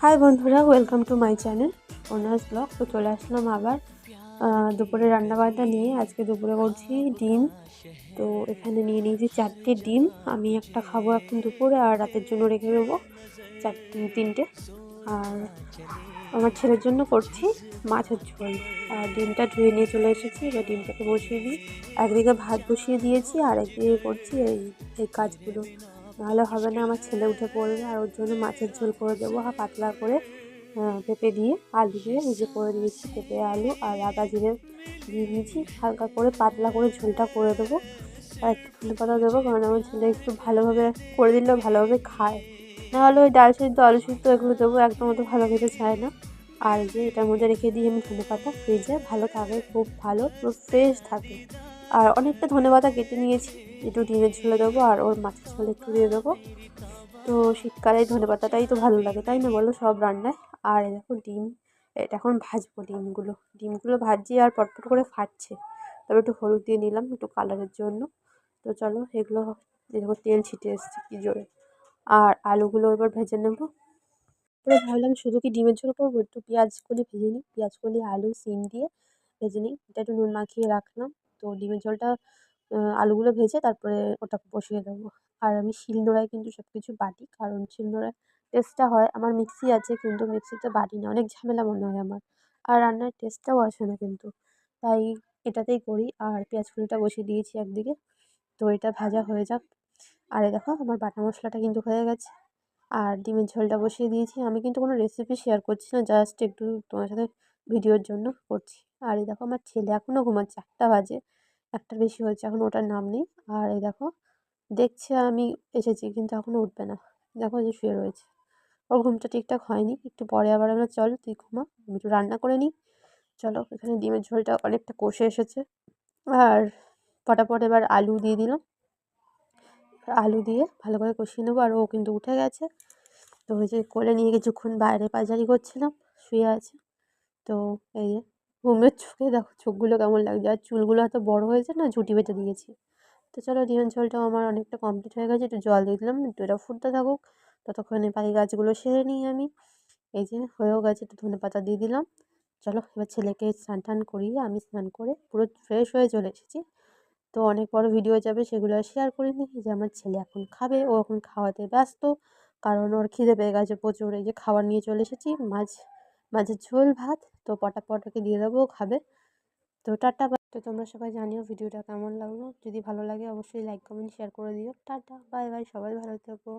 High বন্ধুরা, welcome to my channel honours blog. তো চলে আসলাম আবার দুপুরে রান্নাবান্না নিয়ে। আজকে দুপুরে করছি ডিম। তো এখানে নিয়ে নিয়েছি 4টে ডিম। আমি একটা খাবো এখন দুপুরে, আর রাতের জন্য রেখে দেবো 3টে। আর আমার ছেলের জন্য করছি মাছের ঝোল। আর ডিমটা ধুয়ে নিয়ে চলে এসেছি, এবার ডিমটাকে বসিয়ে দিই। একদিকে ভাত বসিয়ে দিয়েছি আর একদিকে করছি এই কাজগুলো। নাহলে হবে না, আমার ছেলে উঠে পড়বে। আর ওর জন্য মাছের ঝোল করে দেবো পাতলা করে, পেঁপে দিয়ে আলু দিয়ে ভেজে করে দিয়েছি। পেঁপে আলু আর আদা জিরে দিয়ে দিয়েছি, হালকা করে পাতলা করে ঝোলটা করে দেবো। আর একটু ধনেপাতা দেবো, কারণ আমার ছেলে একটু ভালোভাবে করে দিলেও ভালোভাবে খায়। নাহলে ওই ডাল সিদ্ধ আলু সিদ্ধ এগুলো দেবো, একদম অত ভালো খেতে চায় না। আর যে এটার মধ্যে রেখে দিই আমি ধনেপাতা, ফ্রিজে ভালো থাকে, খুব ভালো, পুরো ফ্রেশ থাকে। আর অনেকটা ধনেপাতা কেটে নিয়েছি, একটু ডিমের ঝোলে দেবো আর ওর মাছের ঝোলে একটু দিয়ে দেবো। তো শীতকালে ধনেপাতাটাই তো ভালো লাগে, তাই না বলো, সব রান্নায়। আর দেখো ডিম, এটা এখন ভাজবো। ডিমগুলো ভাজছি আর পটপট করে ফাটছে। তবে একটু হলুদ দিয়ে নিলাম একটু কালারের জন্য। তো চলো এগুলো, দেখো তেল ছিটে এসছে কি জোরে। আর আলুগুলো এবার ভেজে নেবো। তারপরে ভাবলাম শুধু কি ডিমের ঝোল করবো, একটু পেঁয়াজ কলি ভেজে নিই। পেঁয়াজ কলি আলু সিম দিয়ে ভেজে নিই, এটা একটু নুন মাখিয়ে রাখলাম। তো ডিমের ঝোলটা আলুগুলো ভেজে তারপরে ওটা বসিয়ে দেবো। আর আমি শিলনোড়ায় কিন্তু সব কিছু বাটি, কারণ শিলনোড়ায় টেস্টটা হয়। আমার মিক্সি আছে কিন্তু মিক্সিতে বাটি না, অনেক ঝামেলা মনে হয় আমার। আর রান্নার টেস্টটাও আসে না কিন্তু, তাই এটাতেই করি। আর পেঁয়াজ কলিটা বসিয়ে দিয়েছি একদিকে, তো এটা ভাজা হয়ে যাক। আর এই দেখো আমার বাটা মশলাটা কিন্তু হয়ে গেছে। আর ডিমের ঝোলটা বসিয়ে দিয়েছি। আমি কিন্তু কোনো রেসিপি শেয়ার করছি না, জাস্ট একটু তোমার সাথে ভিডিওর জন্য করছি। আর এই দেখো আমার ছেলে এখনও ঘুমাচ্ছে, 1টা বাজে, 1টার বেশি হয়েছে, এখন ওটার নাম নেই। আর এই দেখো দেখছে আমি এসেছি কিন্তু এখনও উঠবে না, দেখো যে শুয়ে রয়েছে। ওর ঘুমটা ঠিকঠাক হয়নি, একটু পরে আবার আমরা চল তুই ঘুমা, আমি একটু রান্না করে নিই। চলো, এখানে ডিমের ঝোলটা অনেকটা কষে এসেছে। আর পটাপট এবার আলু দিয়ে দিলাম। আলু দিয়ে ভালো করে কষিয়ে নেবো। আর ও কিন্তু উঠে গেছে। তো ওই যে কোলে নিয়ে কিছুক্ষণ বাইরে পায়চারি করছিলাম, শুয়ে আছে। তো এই যে ঘুমের চোখে দেখো চোখগুলো কেমন লাগছে, আর চুলগুলো এত বড় হয়েছে না, ঝুঁটি বেঁধে দিয়েছি। তো চলো ডিমের ঝোলটাও আমার অনেকটা কমপ্লিট হয়ে গেছে, একটু জল দিয়ে দিলাম, একটু এটা ফুটতে থাকুক। ততক্ষণে বাকি গাছগুলো সেরে নিই আমি। এই যে হয়েও গেছে, একটু ধনেপাতা দিয়ে দিলাম। চলো এবার ছেলেকে স্নান টান করিয়ে আমি স্নান করে পুরো ফ্রেশ হয়ে চলে এসেছি। তো অনেক বড় ভিডিও যাবে, সেগুলো আর শেয়ার করিনি। যে আমার ছেলে এখন খাবে, ও এখন খাওয়াতে ব্যস্ত, কারণ ওর খিদে পেয়ে গেছে প্রচুর। এই যে খাবার নিয়ে চলে এসেছি, মাছের ঝোল ভাত। তো পটাপট ওকে দিয়ে দেবো, ও খাবে। তো টাটা। তো তোমরা সবাই জানিও ভিডিওটা কেমন লাগলো, যদি ভালো লাগে অবশ্যই লাইক কমেন্ট শেয়ার করে দিও। টাটা বাই বাই, সবাই ভালো থেকো।